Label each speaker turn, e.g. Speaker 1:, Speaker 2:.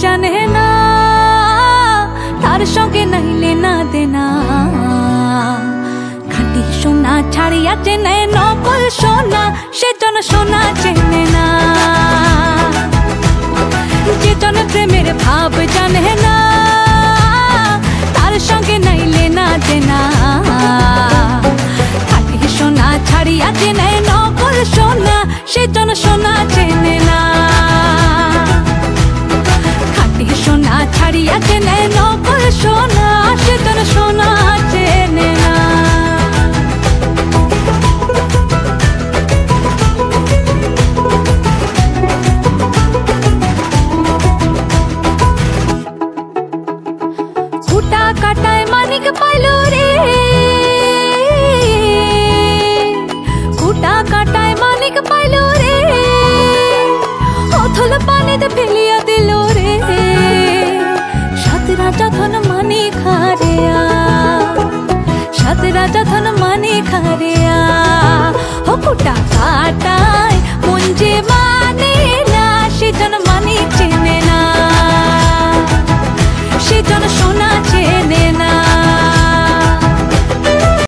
Speaker 1: জানে না, তার সঙ্গে নাই লেনা দেনা। খাঁটি সোনা ছাড়িয়া চেনে নকল সোনা, সেজন সোনা চেনে না। যেজন প্রেমের ভাব জানে না, তার সঙ্গে নাই লেনা দেনা। খাঁটি সোনা ছাড়িয়া চেনে নকল সোনা, সেজন সোনা চেনে না। খাঁটি সোনা ছাড়িয়া চেনে নকল সোনা, সেজন সোনা চেনে না। কুটা কাটায় মানিক পাইল রে, কুটা কাটায় মানিক পাইল রে, অথল পানিতে ফেলিয়া দিল রে। সাত রাজা ধন মানিক হারিয়া, সাত রাজা ধন মানিক হারিয়া।